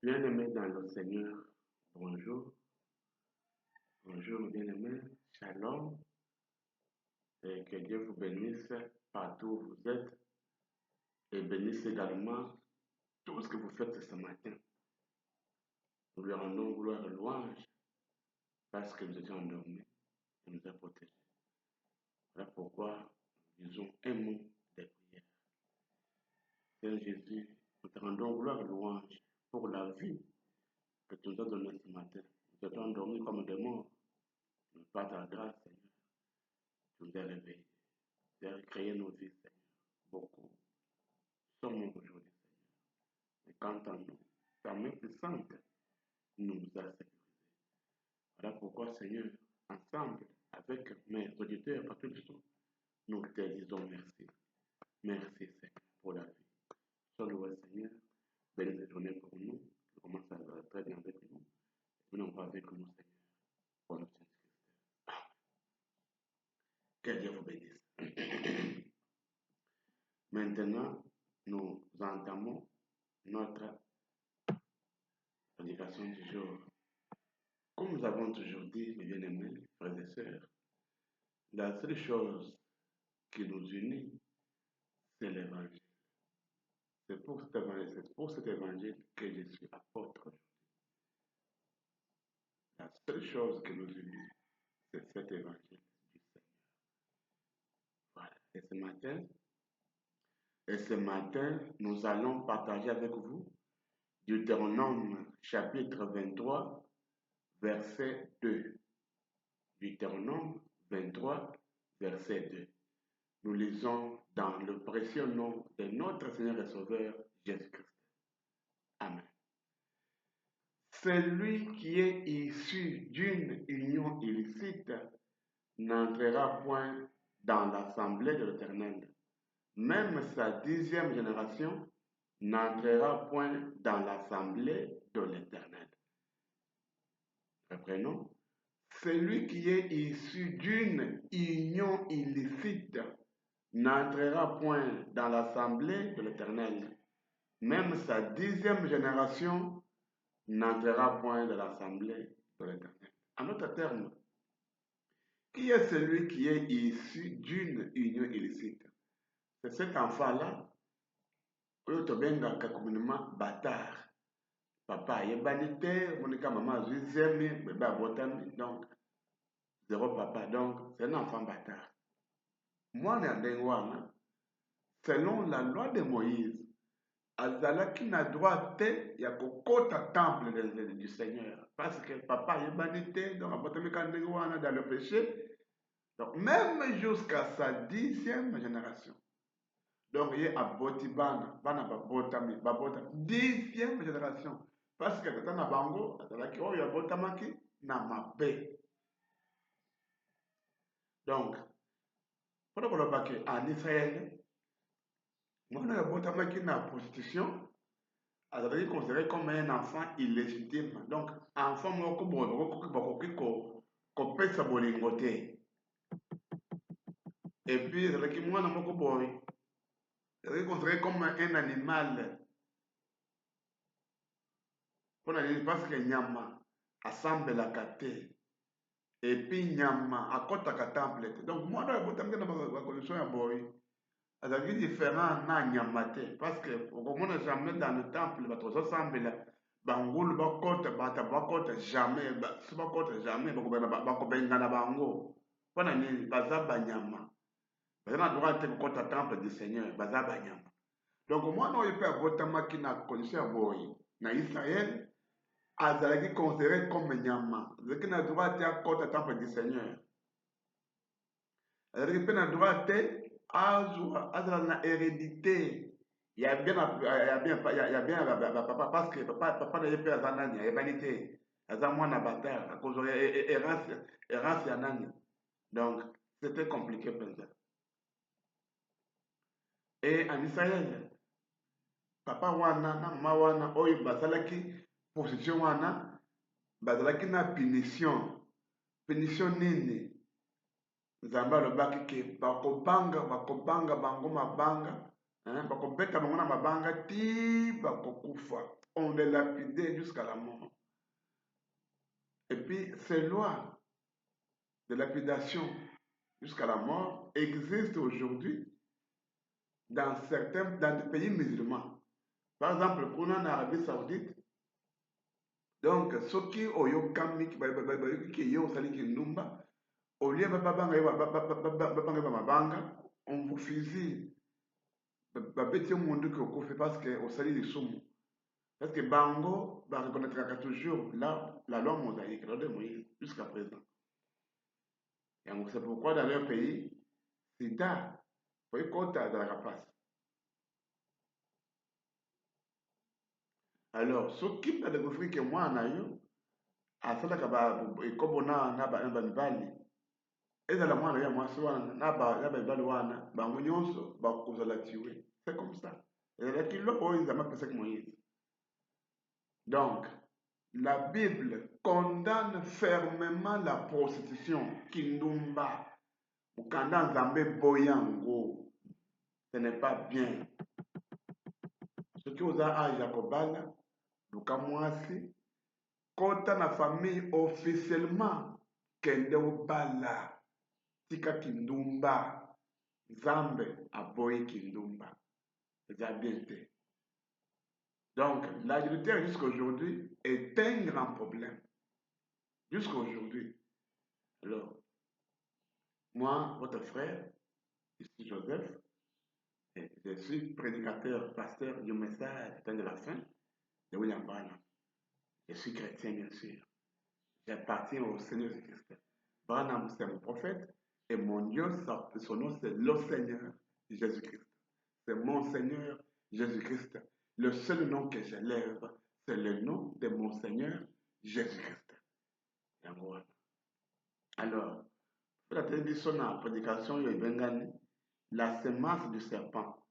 Bien-aimés dans le Seigneur, bonjour, bonjour bien-aimés, shalom, et que Dieu vous bénisse partout où vous êtes et bénisse également tout ce que vous faites ce matin. Nous lui rendons gloire et louange parce que nous étions endormis et nous a protégés. Voilà pourquoi nous disons un mot de prière. Seigneur Jésus, nous te rendons gloire et louange pour la vie que tu nous as donnée ce matin. Nous étions endormis comme des morts, mais par ta grâce, Seigneur, tu nous as réveillés. Tu as créé nos vies, Seigneur. Beaucoup sommes aujourd'hui, Seigneur. Mais quant à nous, ta main puissante nous a sécurisés. Voilà pourquoi, Seigneur, ensemble, avec mes auditeurs partout du monde, nous te disons merci. Merci, Seigneur, pour la vie. Sois loué, Seigneur. Bénis cette journée pour nous. Tu commences à très bien avec nous. Et nous pas avec nous, Seigneur. Pour notre Jésus-Christ. Que Dieu vous bénisse. Maintenant, nous entamons notre prédication du jour. Comme nous avons toujours dit, mes bien-aimés, frères et sœurs, la seule chose qui nous unit, c'est l'évangile. C'est pour cet évangile que je suis apôtre aujourd'hui. La seule chose qui nous unit, c'est cet évangile du Seigneur. Voilà. Et ce matin, nous allons partager avec vous Deutéronome chapitre 23, verset 2. Deutéronome 23, verset 2. Nous lisons dans le précieux nom de notre Seigneur et Sauveur Jésus-Christ. Amen. Celui qui est issu d'une union illicite n'entrera point dans l'assemblée de l'Éternel. Même sa 10e génération n'entrera point dans l'assemblée de l'Éternel. Reprenons. Celui qui est issu d'une union illicite n'entrera point dans l'assemblée de l'Éternel. Même sa 10e génération n'entrera point dans l'assemblée de l'Éternel. En d'autres termes, qui est celui qui est issu d'une union illicite? C'est cet enfant-là, oyo tobengaka communément bâtard. Papa ayebani te, monika maman azwi zemi, bébé abotami, donc zéro papa, donc c'est un enfant bâtard. Mwana ya ndenge wana, selon la loi de Moïse, azalaki na droit te ya kokota temple du Seigneur parce que papa ayebani te, donc abotami ka ndenge wana dans le péché, donc même jusqu'à sa 10e génération. Donc ye aboti bana babotami 10e génération parce que tata na bango azalaki oyo abotamaki na mabe. Donc mpona koloba ke en Israël mwana oyo abotamaki na prostitution azalaki considéré comme un enfant illégitime. Donc enfant moko boye bakoki kopesa bolingo te. Et puis ezalaki mwana moko boye ezalaki considéré comme un animal. Mpona nini? Parce que nyama asambelaka te. Et puis nyama akotaka temple te. Donc mwana oyo abotamaki na bacondition ya boye azalaki différent na nyama te. Parce que okomona jamais dans le temple bato bazosambela bangulu bakota bata bakota jamais so bakota jamais bakobengana bango. Mpona nini? Baza banyama. Baza na droit te kokota temple du Seigneur, baza banyama. Donc mwana oyo mpe abotamaki na condition ya boye na Israël azalaki considéré comme nyama. Azalaki na droit te akota temple du Seigneur. Azalaki mpe na droit te azala na hérédité. Il y a bien papa parce que papa na ye mpe aza nani ayebani te. Aza mwana bâtard à cause errance ya nani. Donc c'était compliqué penza. Et en Israël, papa wana na mama wana oyo bazalaki position wana bazalaki na punition. Punition nini? Nzambe alobaki ke bakobanga bango mabanga Hein, bakobeta bango na mabanga ti bakokufa. On les lapidait jusqu'à la mort. Et puis, ces lois de lapidation jusqu'à la mort existent aujourd'hui dans des pays musulmans. Par exemple, pour en Arabie Saoudite, donc, soki oyokami ki yo osali kindumba, au lieu babanga mabanga, on vous fusille. Babeti mundu ki okufi parce que osali lisumu. Parce que bango va reconnaître toujours la loi mosaïque, la loi de Moïse, jusqu'à présent. Et c'est pourquoi dans leur pays, sida, faut y compter dans la rapace. Alors, ce qui m'a découvert que moi, en ayo, à cela que comme on a un banibali, et dans la moindre, il y a moi, soit n'a pas banibali, bango nyonso, bakoza la tuer. C'est comme ça. Et là, qui l'a ils ont appelé ça que Moïse. Donc, la Bible condamne fermement la prostitution, kindumba, ukanda nzambe boyango. Ce n'est pas bien. Ce qui vous a à Jacobala, luka mwasi, kota na famille officiellement, kende obala, tika kindumba, nzambe aboyi kindumba. C'est bien été. Donc, l'adultère jusqu'à aujourd'hui est un grand problème. Jusqu'à aujourd'hui. Alors, moi, votre frère, ici Joseph, je suis prédicateur, pasteur du message de la fin de William Branham. Je suis chrétien, bien sûr. J'appartiens au Seigneur Jésus-Christ. Branham, c'est mon prophète, et mon Dieu, son nom, c'est le Seigneur Jésus-Christ. C'est mon Seigneur Jésus-Christ. Le seul nom que j'élève, c'est le nom de mon Seigneur Jésus-Christ. Alors, la télévision, la prédication, la semence du serpent,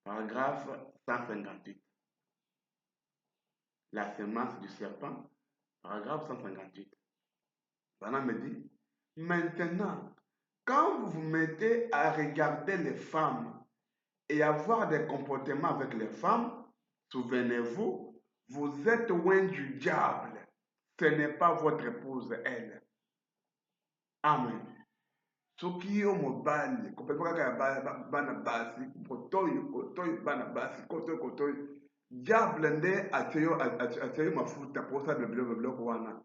paragraphe 158. La semence du serpent, paragraphe 158. Voilà me dit, maintenant, quand vous vous mettez à regarder les femmes et avoir des comportements avec les femmes, souvenez-vous, vous êtes loin du diable. Ce n'est pas votre épouse, elle. Amen. Soki yo mobali kopema kaka bana basi kotoyo bana basi kotoyo diable nde atie yo mafuta mpo osala biloko wana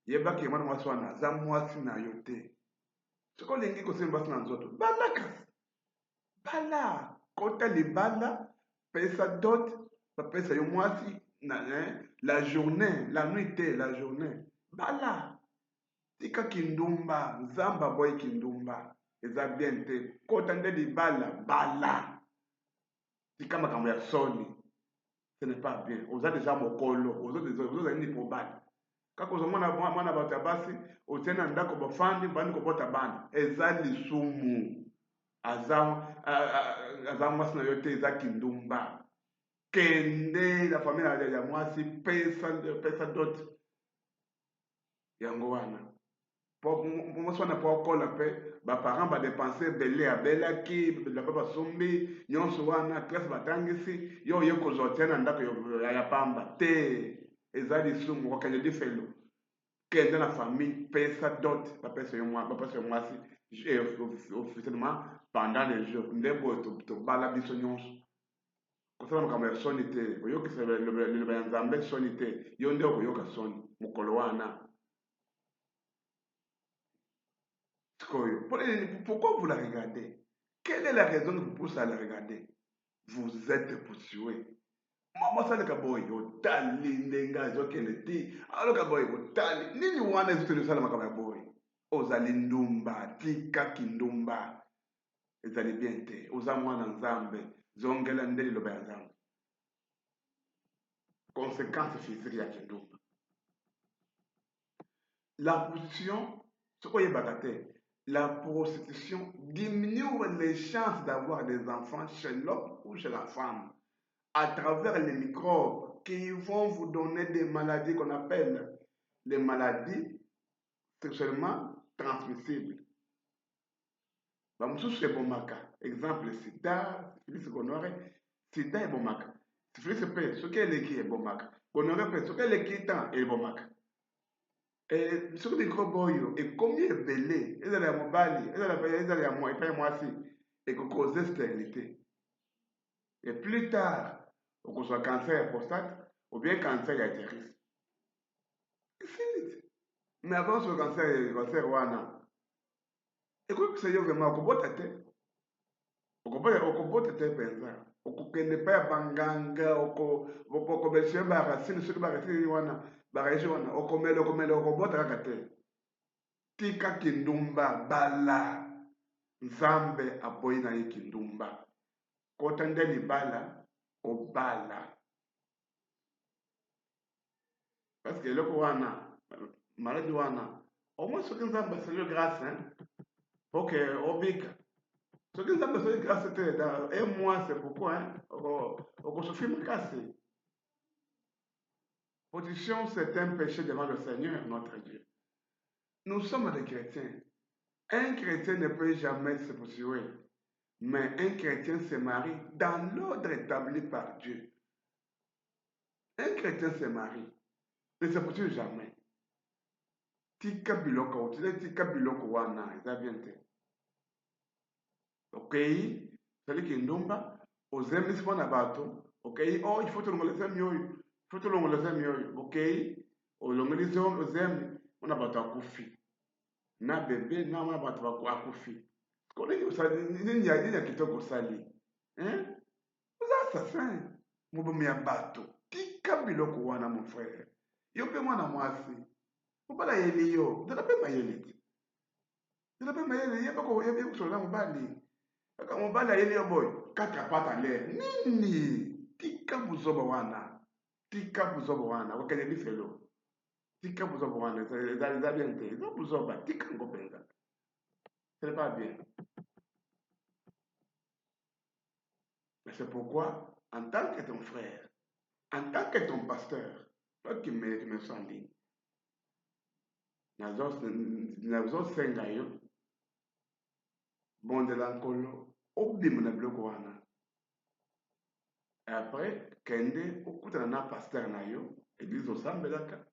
yebaki mwana mwasi wana aza mwasi na yo te soki olingi kosemba mwasi na nzoto bala kasi bala kota libala pesa dot bapesa yo mwasi la journée la nuit te la journée bala tika kindumba nzambe aboyi kindumba eza bien te kota nde libala bala tika makambo ya soni ce n'est pas bien oza deja mokolo ozozali nini po bana kaka ozwa mwana bato ya basi otie na ndako bafandi bandi kobota bana eza lisumu aza mwasi na yo te eza kindumba kende na famille ya mwasi pesa dot yango wana mwasi wana mpo akola mpe baparent badepense ebele abelaki bilamba basombi nyonso wana klase batangisi yo oye kozwa tia na ndako ya pamba te eza lisumu okende lifelo kende na famille pesa dot bapesa yo mwasi officiellement pendant les jours nde boye tobala biso nyonso kosala makambo ya soni te oyokisa liloba ya nzambe soni te yo nde okoyoka soni mokolo wana. Pourquoi vous la regardez? Quelle est la raison qui vous pousse à la regarder? Vous êtes poursuivi. Moi, ça, le kaboy, otali, nenga, zokele ti. Alors, kaboy, otali. Nini wana ezo tele sala makaba boy. Ozali ndumba, tika kindumba. Ezali bien te. Oza mwana nzambe. Zongela ndeli loba ya nzambe. Conséquence physique ya kindumba. La position, ce qu'on y est la prostitution diminue les chances d'avoir des enfants chez l'homme ou chez la femme à travers les microbes qui vont vous donner des maladies qu'on appelle les maladies sexuellement transmissibles. bamosusu ebomaka exemple sida syphilis gonorrhée sida ebomaka syphilis mpe soki eleki ebomaka gonorrhée mpe soki eleki tan ebomaka soki mikrobe oyo ekomi ebele ezala ya mobali ezala ya epai ya mwasi ekokoze stérilité et plus tard okozwa cancer ya prostate ou bien cancer ya utérus ifinite mais avant so cancer wana ekokisa yo vraimen okobota te okobota te mpenza okokende epai ya banganga okobelisa yo baracine soki baracine wana baraisi wana okomela okobota kaka te tika kindumba bala nzambe aboyi na ye kindumba kota nde libala obala parce que eloko wana maladi wana omoi soki nzambe asali yo grâce po ke obika soki nzambe asali grâce te dans un mois c'est pourquoi okosufri makasi position c'est un péché devant le Seigneur notre Dieu. Nous sommes des chrétiens. Un chrétien ne peut jamais se poursuivre, mais un chrétien se marie dans l'ordre établi par Dieu. Un chrétien se marie, ne se poursuit jamais. Tika biloko, tika biloko wana, eza bien te. Okay, sali kindumba, ozemisi mwana bato, okay, oh, il faut tolongoleza mioyo, il faut tolongoleza mioyo, okay, olongoleza ozemi, mwana bato akufi. Na bebe, na mwana bato akufi. Nini ya kitoko osali? Oza assassin, mobomi ya bato. Tika biloko wana mon frère. Yo mpe mwana mwasi. Mobala yeli yo, zala mpe mayele te. Zala mpe mayele, ye kosolola mobali. Kaka mobali ayeli yo boy, kaka pata l'air. Nini? Tika buzoba wana. Tika buzoba wana, okende lifelo. Tika buzoba wana, eza bien te. Eza buzoba, tika ngo penza. Ce n'est pas bien. Mais c'est pourquoi, en tant que ton frère, en tant que ton pasteur, toi qui me sens en ligne, nazosenga yo bondela nkolo obima na biloko wana après kende okutana na pasteur na yo eglise osambelaka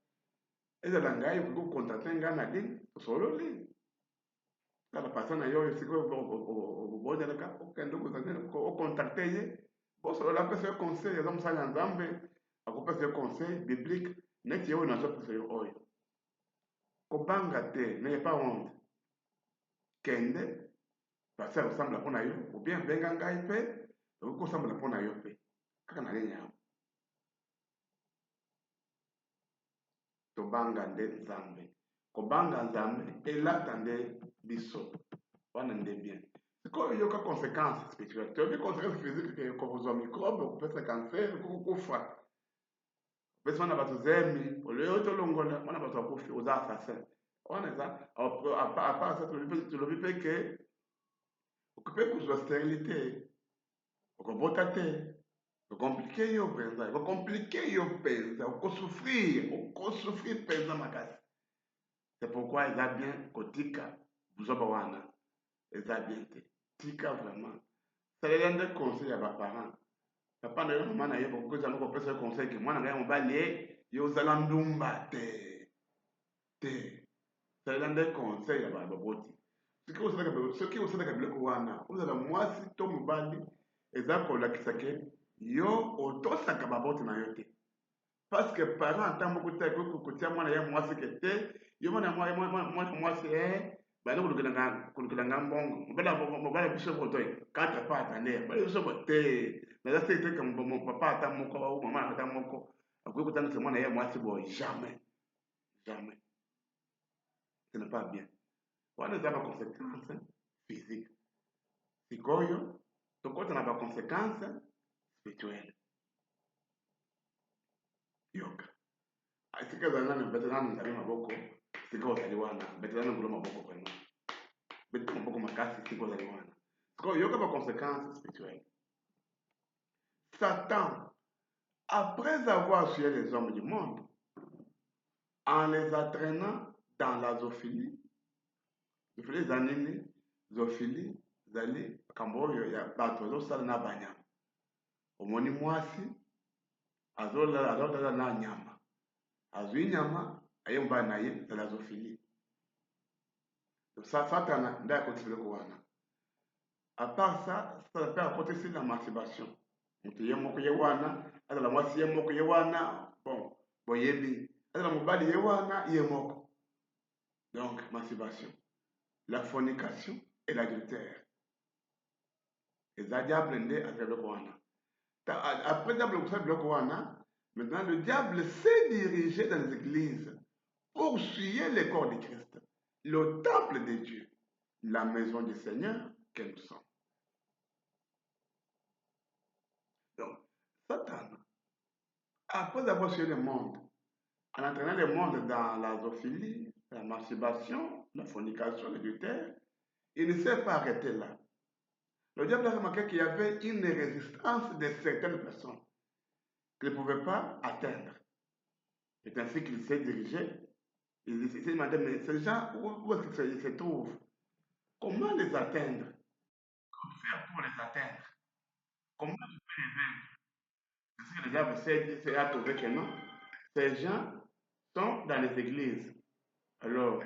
ezala ngai okoki kokontakte ngai na ligne tosololi kala pasteur na yo oyo sikoyo obondelaka okende okontakte ye bosolola apesa yo conseil eza mosala ya nzambe akopesa yo conseil biblique neti ye oyo nazopesa yo oyo kobanga te n'ayez pas honte kende pasteur osambela mpo na yo ou bien benga ngai mpe okoki kosambela mpo na yo mpe kaka na ligne yango tobanga nde nzambe kobanga nzambe elata nde biso wana nde bien sikoyo yoka conséquence spirituelle toyoki conséquence physique kokozwa microbe okopesa cancer okokufa opesi wana bato zemi oleyo tolongola wana bato akufi oza assassin wana eza apart ça tolobi mpe ke okope kozwa stérilité okobota te okomplike yo mpenza okosouffrir mpenza makasi c'est pourquoi eza bien kotika buzoba wana eza bien te tika vraiment salela nde conseil ya baparent papa na yo mama na ye kokozala kopesa yo conseil ke mwana ngai ya mobali ye ozala ndumba te salela nde conseil ya baboti soki osalaka biloko wana ozala mwasi to mobali eza kolakisa ke yo otosaka baboti na yo te parce que parent ata moko te akoki kotia mwana ya mwasi ke te yo mwana mwasi bali kolukelanga mbongo mobala biso botoy quatre pa atande bali biso bote naza te teka papa ata moko mama ata moko akoki kotangisa mwana ya mwasi boye jamais ce n'est pas bien wana eza baconséquence physique sikoyo tokota na baconséquence spirituelle yoka esika ezali nani bete nani nzali maboko sika ozali wana bete nani ngolo maboko vraiment bete maboko makasi sika ozali wana sikoyo yoka baconséquence spirituelle Satan après avoir tué les hommes du monde en les entraînant dans la zoophilie eza nini zoophilie ezali makambo oyo ya bato bazosala na banyama. Omoni mwasi azolala na nyama, azwi nyama aye mobali na ye ezali azofili. Satana nde akotisi biloko wana. À part ça, ça peut apporter la masturbation. Moto ye moko ye wana, azala mwasi ye moko ye wana, bon, boyebi. Azala mobali ye wana ye moko. Donc, masturbation. La fornication et l'adultère. Et ça, diable nde azala biloko wana. Après diable kusala biloko wana, maintenant le diable s'est dirigé dans les églises pour souiller le corps de Christ, le temple de Dieu, la maison du Seigneur que nous sommes. Donc, Satan, après avoir suivi le monde, en entraînant le monde dans la zoophilie, la masturbation, la fornication, l'adultère, il ne s'est pas arrêté là. Le diable a remarqué qu'il y avait une résistance de certaines personnes qu'il ne pouvait pas atteindre. C'est ainsi qu'il s'est dirigé. Il s'est demandé, mais ces gens, où est-ce qu'ils se trouvent? Comment les atteindre? Comment faire pour les atteindre? Comment je peux les vaincre? C'est ce que le diable s'est trouvé que non. Ces gens sont dans les églises. Alors,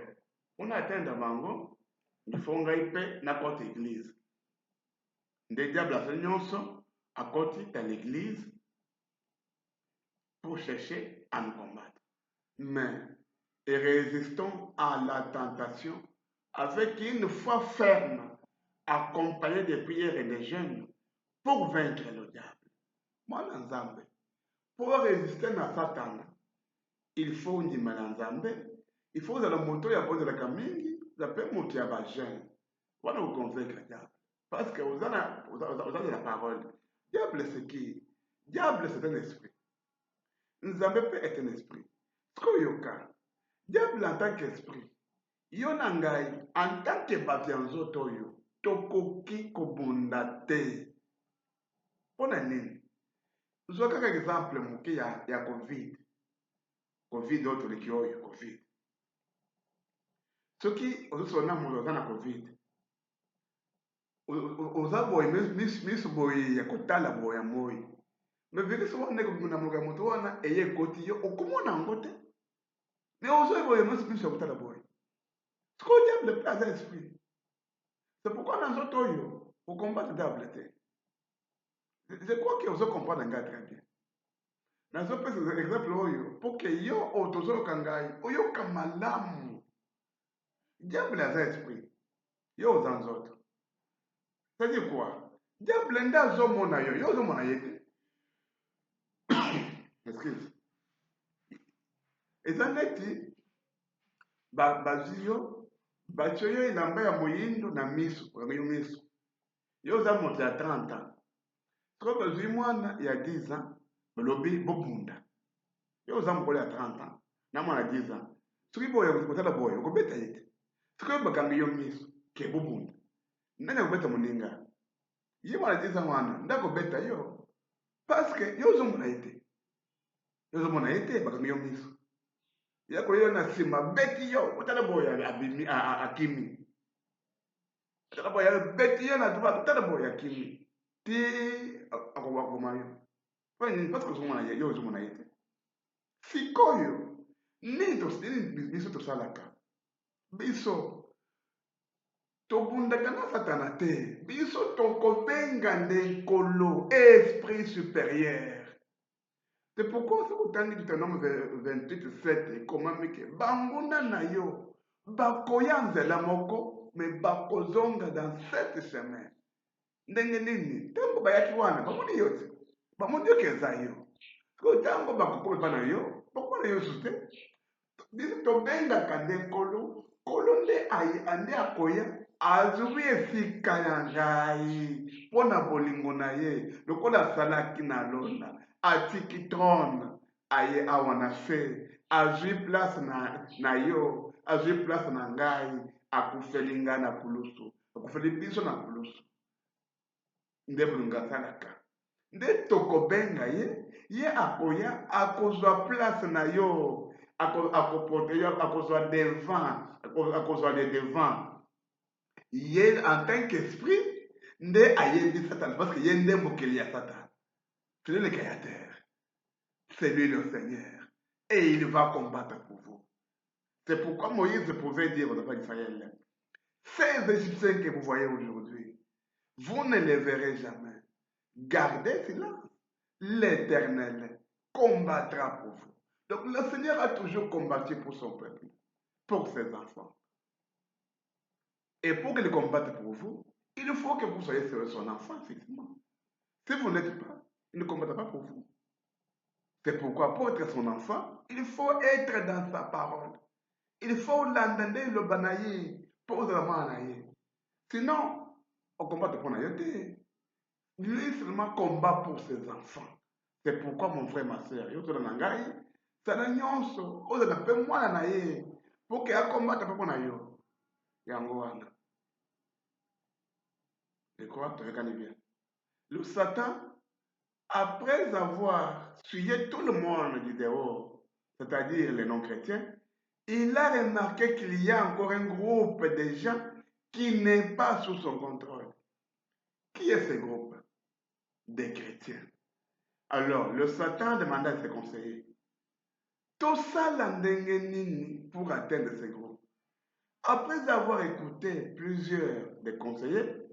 pour atteindre Bango, il faut ngai n'importe église. Des diables à nyonso à côté dans l'église pour chercher à nous combattre. Mais résistons à la tentation avec une foi ferme, accompagnée de prières et de jeûnes pour vaincre le diable. Moi, Nzambe, pour résister à Satan, il faut une Nzambe, il faut que le moto ya bonne la kamingi, la paix moto ya ba jeune. Voilà vous convaincre le diable. Parce que vous avez la parole. Diable c'est qui? Diable c'est un esprit. Nzambe peut être un esprit. Skoyoka. Diable en tant qu'esprit. Yonangai en tant que babianzo toyo. Tokoki kobunda te. Pona nini? Nous avons quelques exemples muke ya COVID. COVID autre leki oyo COVID. Soki ozosona mulo na COVID. Oza boye miso boye ya kotala boye ya moyi. Mais vu que souvent ndeko bimuna mulo moto wana eye koti yo okomona ngote. Mais ozo boye miso ya kotala boye. Ce qu'on diable le place esprit. C'est pourquoi dans notre oyo au combat de diable te. Je crois que vous comprenez nga très bien. Dans ce exemple oyo pour que yo otozo kangai oyo kamalamu. Diable a esprit. Yo dans autres. C'est-à-dire quoi? Diable nda zo mona yo zo mona yete. Excuse. Eza neti bazio bachoyo ilamba ya moyindo na miso, kwa miso. Yo za moto ya 30 ans. Quand bazwi mwana ya 10 ans, balobi bobunda. Yo za mokolo ya 30 ans, na mwana 10 ans. Soki boye kotala boye, okobeta yete. Soki bakangi yo miso, ke bobunda. Nani akobeta moninga? Ye mwana 10 ans wana, ndako beta yo. Parce que yo zo mona yete. Yo zo mona yete bakangi yo miso. Yako yo na sima beti yo, kotala boye abimi akimi. Kotala boye beti yo na tuba kotala boye akimi. Ti akobakoma yo. Parce que zo mona yo zo mona yete. Sikoyo nini biso tosalaka biso tobundaka na satana te biso tokobenga ndekolo esprit supérieur. C'est pourquoi ce kotangi Deutéronome 28:7 ekomami ke banguna na yo bakoya nzela moko me bakozonga dans cette chemin. Ndenge nini ntango bayaki wana bamoni yo te bamoni yo keza yo ntango bakokoba na yo bakona yo sute biso tobengaka nde nkolo nde ande akoya azwi esika ya ngai mpo na bolingo na ye lokola asalaki na lona atiki trone aye awa na se azwi place na yo azwi place na ngai akufeli ngai na kulusu akufeli biso na kulusu nde bolingo asalaka nde tokobenga ye akoya akozwa place na yo akoprotege akozwa devant akozwa le devant ye en tant qu'esprit Nde ayebi Satan, parce que yende mokeli à Satan. C'est lui le créateur. C'est lui le Seigneur. Et il va combattre pour vous. C'est pourquoi Moïse pouvait dire aux enfants d'Israël, ces Égyptiens que vous voyez aujourd'hui, vous ne les verrez jamais. Gardez silence. L'Éternel combattra pour vous. Donc le Seigneur a toujours combattu pour son peuple, pour ses enfants. Et pour qu'il combatte pour vous, il faut que vous soyez son enfant, effectivement. Si vous n'êtes pas, il ne combattra pas pour vous. C'est pourquoi pour être son enfant, il faut être dans sa parole. Il faut l'entendre le banaï pour le manaï. Sinon, on combat pour naïté. Lui seulement combat pour ses enfants. C'est pourquoi mon frère, ma soeur, yo tola nangai, sana nyonso, oza na pe mwana na ye, pour que akombata pa na yo. Yango wana. Et quoi, tu regardes bien. Le Satan, après avoir tué tout le monde du dehors, c'est-à-dire les non-chrétiens, il a remarqué qu'il y a encore un groupe de gens qui n'est pas sous son contrôle. Qui est ce groupe? Des chrétiens. Alors, le Satan demanda à ses conseillers, tout ça pour atteindre ce groupe. Après avoir écouté plusieurs des conseillers,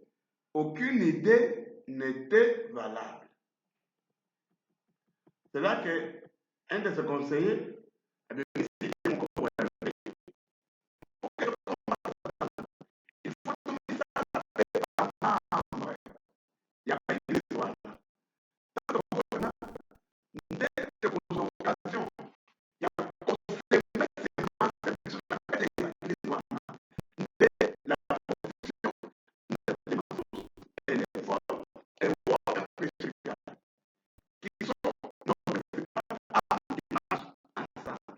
aucune idée n'était valable. C'est là qu'un de ses conseillers avait dit, il faut tomber ça par membre. Il n'y a pas d'histoire. Dès cette convocation, il y a la position des mensonges et les voix et voix pécheurs qui sont nos principales armes qui marchent ensemble.